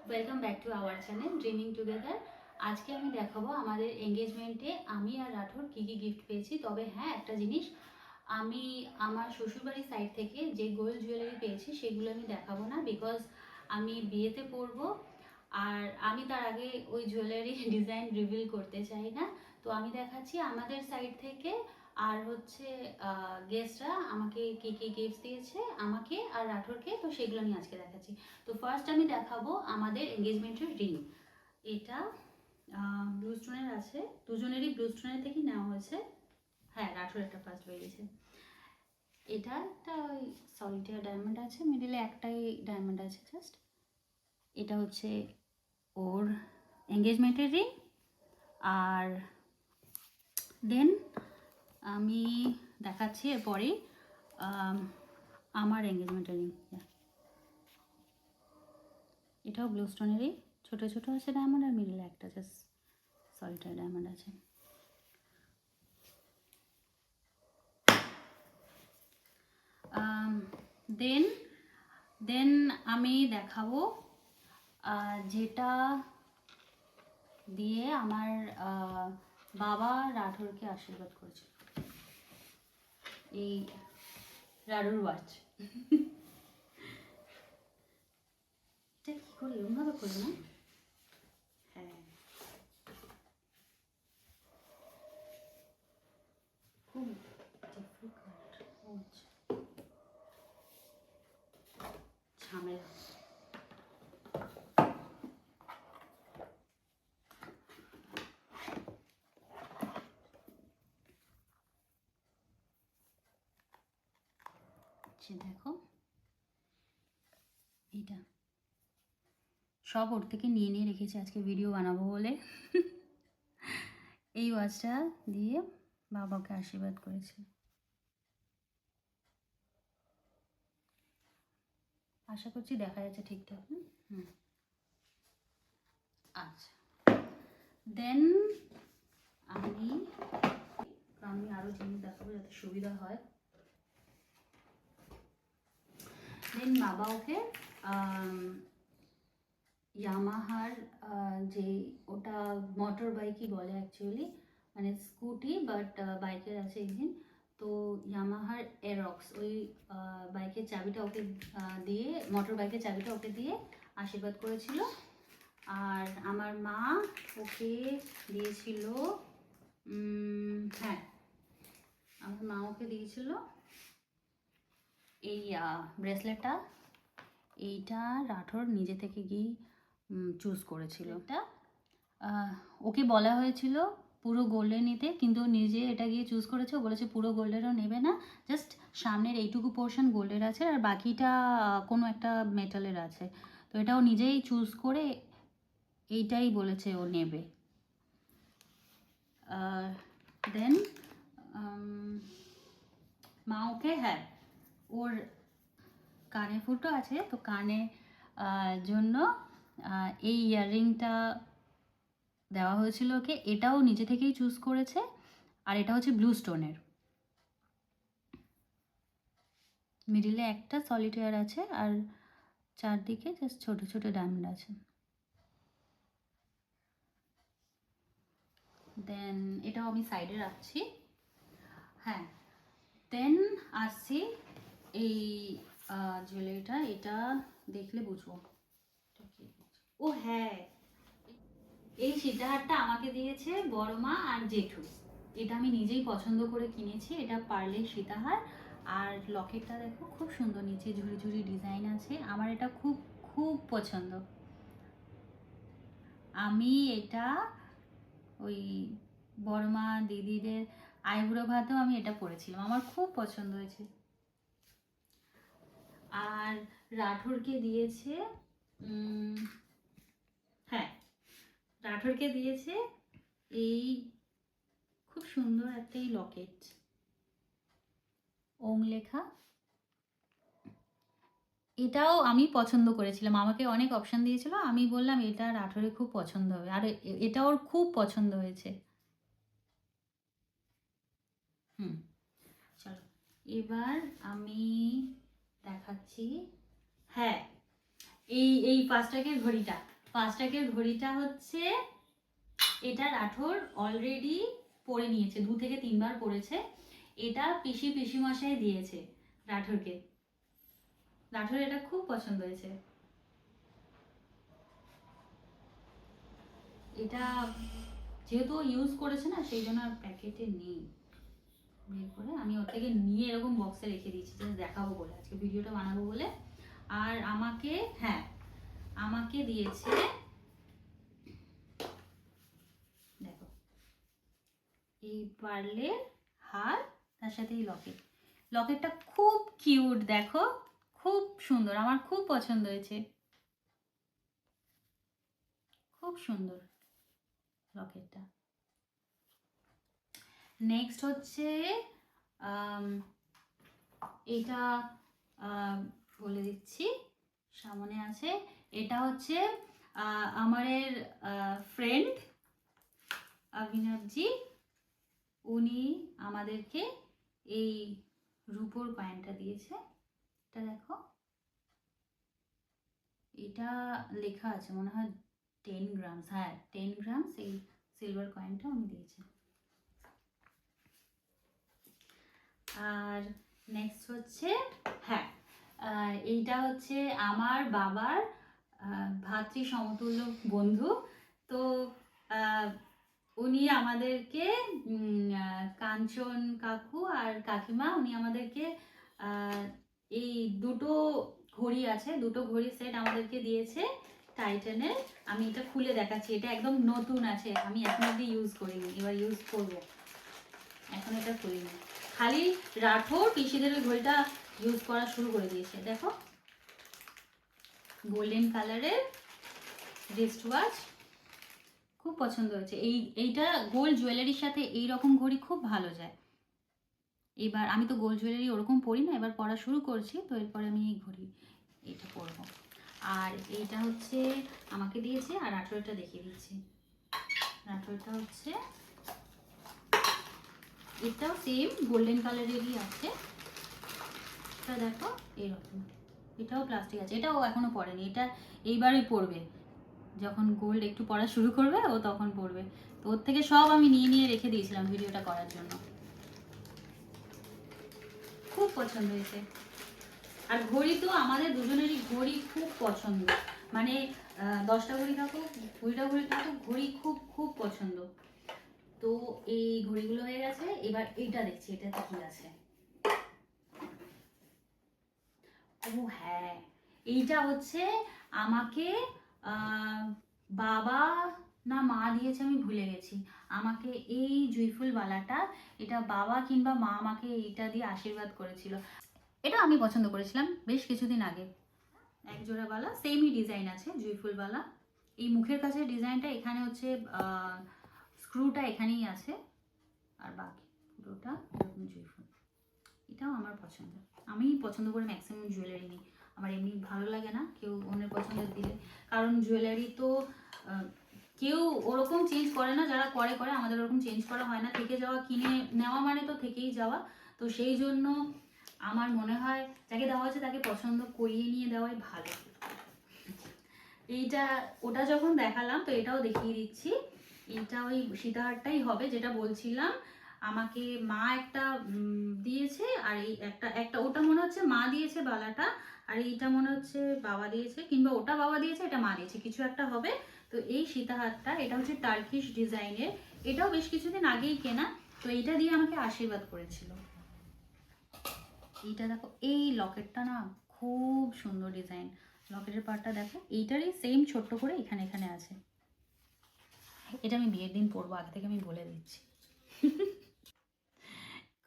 Welcome back to our channel dreaming together. আজকে আমি দেখাবো আমাদের এঙ্গেজমেন্টে আমি আর রাঠোর কী কী গিফট পেয়েছি। তবে হ্যাঁ, একটা জিনিস, আমি আমার শ্বশুরবাড়ির সাইড থেকে যে গোল্ড জুয়েলারি পেয়েছি সেগুলো আমি দেখাবো না, বিকজ আমি বিয়েতে পরবো আর আমি তার আগে ওই জুয়েলারি ডিজাইন রিভিল করতে চাই না। তো আমি দেখাচ্ছি আমাদের সাইড থেকে। আর হচ্ছে গেস্টরা আমাকে কী কী গিফট দিয়েছে আমাকে আর রাঠোরকে, তো সেগুলো আমি আজকে দেখাচ্ছি। তো ফার্স্ট আমি দেখাবো আমাদের এঙ্গেজমেন্টের রিং। এটা ব্লু স্টোনের আছে, দুজনেরই ব্লু স্টোনের থেকেই নেওয়া হয়েছে। হ্যাঁ, রাঠোর একটা ফার্স্ট বেরিয়েছে। এটা একটা ওই সলিটার ডায়মন্ড আছে, মিডিলে একটাই ডায়মন্ড আছে জাস্ট। এটা হচ্ছে ওর এঙ্গেজমেন্টের রিং। আর দেন আমি দেখাচ্ছি এরপরেই আমার এঙ্গেজমেন্টের রিং। এটাও ব্লু স্টোনেরই, ছোটো ছোটো আছে ডায়মন্ড, আর মিডিলে একটা জাস্ট সলিটার ডায়মন্ড আছে। দেন দেন আমি দেখাবো যেটা দিয়ে আমার বাবা রাঠোরকে আশীর্বাদ করেছিল, এই রাডুর ওয়াচ। এটা কী করে এরমভাবে করবে না? হ্যাঁ, খুব ডিফিকাল্ট, ঝামেলা। দেখো, এইটা সব ওর থেকে নিয়ে নিয়ে রেখেছি আজকে ভিডিও বানাবো বলে। এই ওয়াচটা দিয়ে বাবাকে আশীর্বাদ করেছি। আশা করছি দেখা যাচ্ছে ঠিকঠাক। হুম, আচ্ছা। দেন আমি আরও জিনিস দেখাবো যাতে সুবিধা হয়। দেন বাবা ওকে ইয়ামাহার যে ওটা মোটর বাইকই বলে অ্যাকচুয়ালি, মানে স্কুটি বাট বাইকের আছে ইঞ্জিন। তো ইয়ামাহার এরক্স ওই বাইকের চাবিটা ওকে দিয়ে, মোটর বাইকের চাবিটা ওকে দিয়ে আশীর্বাদ করেছিল। আর আমার মা ওকে দিয়েছিল, হ্যাঁ, আমার মা ওকে দিয়েছিল এই ব্রেসলেটটা। এইটা রাঠোর নিজে থেকে গিয়ে চুজ করেছিল। এটা ওকে বলা হয়েছিল পুরো গোল্ডের নিতে, কিন্তু নিজে এটা গিয়ে চুজ করেছে। ও বলেছে পুরো গোল্ডেরও নেবে না, জাস্ট সামনের এইটুকু পোর্শন গোল্ডের আছে আর বাকিটা কোনো একটা মেটালের আছে। তো এটা ও নিজেই চুজ করে এইটাই বলেছে ও নেবে। দেন মা ওকে, হ্যাঁ, ওর কানে ফুটো আছে, তো কানে জন্য এই ইয়াররিংটা দেওয়া হয়েছিল ওকে। এটাও নিজে থেকেই চুজ করেছে, আর এটা হচ্ছে ব্লু স্টোনের। মিডিলে একটা সলিটেয়ার আছে আর চারদিকে জাস্ট ছোট ছোট ডায়মন্ড আছে। দেন এটাও আমি সাইডে রাখছি। হ্যাঁ, দেন আসছি এই জুয়েলারিটা। এটা দেখলে বুঝবো। ও হ্যাঁ, এই সীতাহারটা আমাকে দিয়েছে বড় মা আর জেঠু। এটা আমি নিজেই পছন্দ করে কিনেছি। এটা পার্লের সীতাহার। আর লকেটটা দেখো খুব সুন্দর, নিচে ঝুড়ি ঝুড়ি ডিজাইন আছে। আমার এটা খুব খুব পছন্দ। আমি এটা ওই বড় মা দিদিদের আইবুড়ো ভাতেও আমি এটা পরেছিলাম, আমার খুব পছন্দ হয়েছে। আর রাঠোরকে দিয়েছে, হ্যাঁ, রাঠোরকে দিয়েছে এই খুব সুন্দর একটা এই লকেট, ওম লেখা। এটাও আমি পছন্দ করেছিলাম, আমাকে অনেক অপশান দিয়েছিল, আমি বললাম এটা রাঠোরে খুব পছন্দ হবে, আর এটা ওর খুব পছন্দ হয়েছে। চলো এবার আমি দেখাচ্ছি। হ্যাঁ, এই ফাস্ট্যাগের ঘড়িটা, ফাস্ট্যাগের ঘড়িটা হচ্ছে, এটা রাঠোর অলরেডি পরে নিয়েছে, 2 থেকে 3 বার পরেছে। এটা পিসিমশাই দিয়েছে রাঠোরকে। রাঠোর এটা খুব পছন্দ হয়েছে। এটা যেহেতু ইউজ করেছে না, সেই জন্য আর প্যাকেটে নেই। বের করে আমি ওর থেকে নিয়ে এরকম বক্সে রেখে দিয়েছি, জাস্ট দেখাবো বলে, আজকে ভিডিওটা বানাবো বলে। আর আমাকে, হ্যাঁ, আমাকে দিয়েছে, দেখো, এই পার্লের হার, তার সাথে এই লকেট। লকেটটা খুব কিউট, দেখো, খুব সুন্দর, আমার খুব পছন্দ হয়েছে, খুব সুন্দর লকেটটা। নেক্সট হচ্ছে এটা বলে দিচ্ছি, সামনে আছে। এটা হচ্ছে আমাদের ফ্রেন্ড অভিনবজি, উনি আমাদেরকে এই রূপোর কয়েনটা দিয়েছে। এটা দেখো, এটা লেখা আছে মনে হয় 10 গ্রামস, হ্যাঁ 10 গ্রামস এই সিলভার কয়েনটা উনি দিয়েছে। আর নেক্সট হচ্ছে, হ্যাঁ, এইটা হচ্ছে আমার বাবার ভাতৃ সমতুল্য বন্ধু। তো উনি আমাদেরকে, কাঞ্চন কাকু আর কাকিমা, উনি আমাদেরকে এই দুটো ঘড়ি আছে, দুটো ঘড়ি সেট আমাদেরকে দিয়েছে টাইটানের। আমি এটা খুলে দেখাচ্ছি, এটা একদম নতুন আছে, আমি এখন অব্দি ইউজ করিনি, এবার ইউজ করবো। এখন এটা খুলিনি, খালি রাঠোর পিসিদের ওই ঘড়িটা ইউজ করা শুরু করে দিয়েছে। দেখো, গোল্ডেন কালারের রিস্ট ওয়াচ, খুব পছন্দ হয়েছে। এইটা গোল্ড জুয়েলারির সাথে এই রকম ঘড়ি খুব ভালো যায়। এবার আমি তো গোল্ড জুয়েলারি ওরকম পরি না, এবার পরা শুরু করছি, তো এরপরে আমি এই ঘড়ি এটা পরবো। আর এইটা হচ্ছে আমাকে দিয়েছে, আর রাঠোরটা দেখিয়ে দিচ্ছি। রাঠোরটা হচ্ছে, এটাও সেম গোল্ডেন কালারেরই আছে। এটা দেখো এইরকম, এটাও প্লাস্টিক আছে, এটাও এখনো পরেনি, এটা এইবারই পরবে, যখন গোল্ড একটু পরা শুরু করবে ও তখন পরবে। তো ওর থেকে সব আমি নিয়ে নিয়ে রেখে দিয়েছিলাম ভিডিওটা করার জন্য। খুব পছন্দ হয়েছে। আর ঘড়ি তো আমাদের দুজনেরই ঘড়ি খুব পছন্দ, মানে 10টা ঘড়ি থাকুক 20টা ঘড়ি থাকুক, ঘড়ি খুব খুব পছন্দ। তো এই ঘড়িগুলো হয়ে গেছে, এবার এইটা দেখছি, এটাতে কি আছে। ও হ্যাঁ, এইটা হচ্ছে আমাকে বাবা না মা দিয়েছে, আমি ভুলে গেছি। আমাকে এই জুঁইফুল বালাটা, এটা বাবা কিংবা মা আমাকে এইটা দিয়ে আশীর্বাদ করেছিল। এটা আমি পছন্দ করেছিলাম বেশ কিছুদিন আগে। এক জোড়া বালা, সেমই ডিজাইন আছে জুঁইফুল বালা। এই মুখের কাছে ডিজাইনটা, এখানে হচ্ছে স্ক্রুটা এখানেই আছে, আর বাকি পুরোটা এরকম জুঁইফুল। এটাও আমার পছন্দ, আমি পছন্দ করে ম্যাক্সিমাম জুয়েলারি নিই। আমার এমনি ভালো লাগে না কেউ অন্যের পছন্দের দিলে, কারণ জুয়েলারি তো কেউ ওরকম চেঞ্জ করে না, যারা করে করে, আমাদের ওরকম চেঞ্জ করা হয় না। থেকে যাওয়া কিনে নেওয়া মানে তো থেকেই যাওয়া, তো সেই জন্য আমার মনে হয় যাকে দেওয়া হচ্ছে তাকে পছন্দ করিয়ে নিয়ে দেওয়াই ভালো। এইটা ওটা যখন দেখালাম, তো এটাও দেখিয়ে দিচ্ছি। এটা ওই সীতাহারটাই হবে যেটা বলছিলাম। আমাকে মা একটা দিয়েছে, আর এই একটা একটা ওটা মনে হচ্ছে মা দিয়েছে বালাটা, আর এইটা মনে হচ্ছে বাবা দিয়েছে, কিংবা ওটা বাবা দিয়েছে এটা মা দিয়েছে, কিছু একটা হবে। তো এই সীতাহারটা, এটা হচ্ছে টার্কিশ ডিজাইনের, এটাও বেশ কিছুদিন আগেই কেনা। তো এইটা দিয়ে আমাকে আশীর্বাদ করেছিল। এইটা দেখো, এই লকেটটা না খুব সুন্দর ডিজাইন, লকেটের পার্টটা দেখো, এইটারই সেম ছোট্ট করে এখানে এখানে আছে। এটা আমি বিয়ের দিন পরবো, আগে থেকে আমি বলে দিচ্ছি।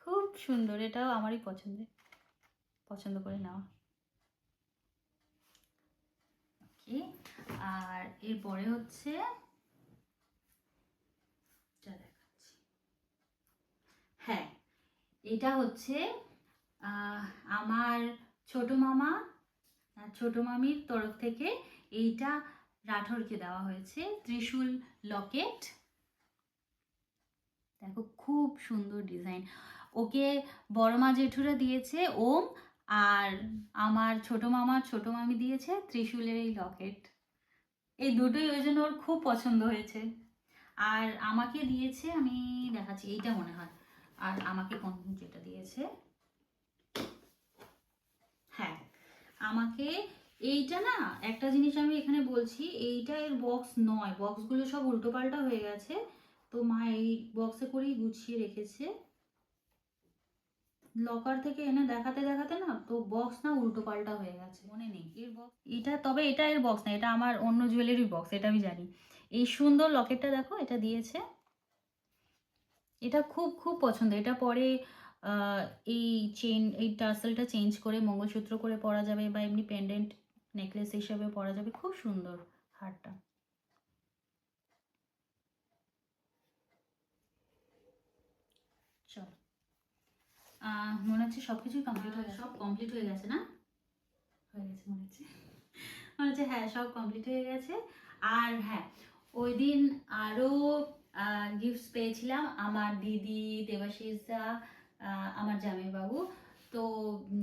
খুব সুন্দর, এটাও আমারই পছন্দ করে নেওয়া। ওকে, আর এরপরে হচ্ছে দেখাচ্ছি, হ্যাঁ, এটা হচ্ছে আমার ছোট মামা ছোট মামির তরফ থেকে এইটা রাঠোরকে দেওয়া হয়েছে, ত্রিশূল লকেট। দেখো খুব সুন্দর ডিজাইন, ওকে বড় মা জেঠুরা দিয়েছে ওম, আর আমার ছোট মামা ছোট মামি দিয়েছে ত্রিশূলের এই লকেট। এই দুটোই ওই জন্য ওর খুব পছন্দ হয়েছে। আর আমাকে দিয়েছে, আমি দেখাচ্ছি, এইটা মনে হয়। আর আমাকে কোন যেটা দিয়েছে, হ্যাঁ আমাকে এইটা না, একটা জিনিস আমি এখানে বলছি, এইটা এর বক্স নয়, বক্সগুলো সব উল্টোপাল্টা হয়ে গেছে, তো মা এই বক্সে করেই গুছিয়ে রেখেছে। লকার থেকে এনে দেখাতে দেখাতে না তো বক্স না উল্টো পাল্টা হয়ে গেছে, মনে নেই এর বক্স এটা, তবে এটা এর বক্স না, এটা আমার অন্য জুয়েলারি বক্স, এটা আমি জানি। এই সুন্দর লকেটটা দেখো, এটা দিয়েছে, এটা খুব খুব পছন্দ। এটা পরে আহ, এই চেন, এই টাসেলটা চেঞ্জ করে মঙ্গলসূত্র করে পরা যাবে, বা এমনি পেন্ডেন্ট নেকলেস হিসাবে পরা যাবে, খুব সুন্দর হারটা। চল, মনে হচ্ছে সব কিছুই কমপ্লিট হয়ে গেছে, সব কমপ্লিট হয়ে গেছে না, হয়ে গেছে মনে হচ্ছে, মনে হচ্ছে হ্যাঁ সব কমপ্লিট হয়ে গেছে। আর হ্যাঁ, ওই দিন আরও গিফটস পেয়েছিলাম, আমার দিদি, দেবাশিসদা, আমার জামাইবাবু, তো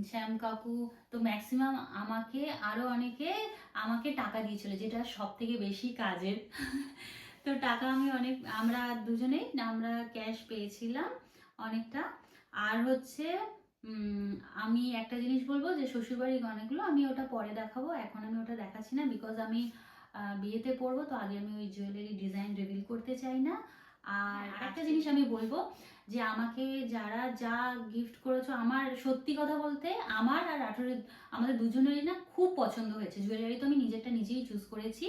শ্যাম কাকু, তো ম্যাক্সিমাম আমাকে আরও অনেকে আমাকে টাকা দিয়েছিল, যেটা সব থেকে বেশি কাজের। তো টাকা আমি অনেক, আমরা দুজনেই আমরা ক্যাশ পেয়েছিলাম অনেকটা। আর হচ্ছে উম, আমি একটা জিনিস বলবো, যে শ্বশুরবাড়ির গয়নাগুলো আমি ওটা পরে দেখাবো, এখন আমি ওটা দেখাচ্ছি না, বিকজ আমি বিয়েতে পরবো, তো আগে আমি ওই জুয়েলারি ডিজাইন রিভিল করতে চাই না। আর একটা জিনিস আমি বলবো, যে আমাকে যারা যা গিফট করেছো, আমার সত্যি কথা বলতে আমার আর রাঠোরের, আমাদের দুজনেরই না খুব পছন্দ হয়েছে জুয়েলারি, তো আমি নিজেরটা নিজেই চুজ করেছি।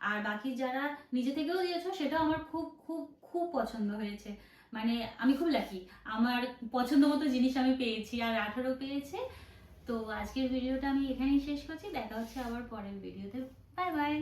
আর বাকি যারা নিজে থেকেও দিয়েছো, সেটাও আমার খুব খুব খুব পছন্দ হয়েছে। মানে আমি খুব লাকি, আমার পছন্দ মতো জিনিস আমি পেয়েছি, আর রাঠোরও পেয়েছে। তো আজকের ভিডিওটা আমি এখানেই শেষ করছি, দেখা হচ্ছে আবার পরের ভিডিওতে। Bye bye.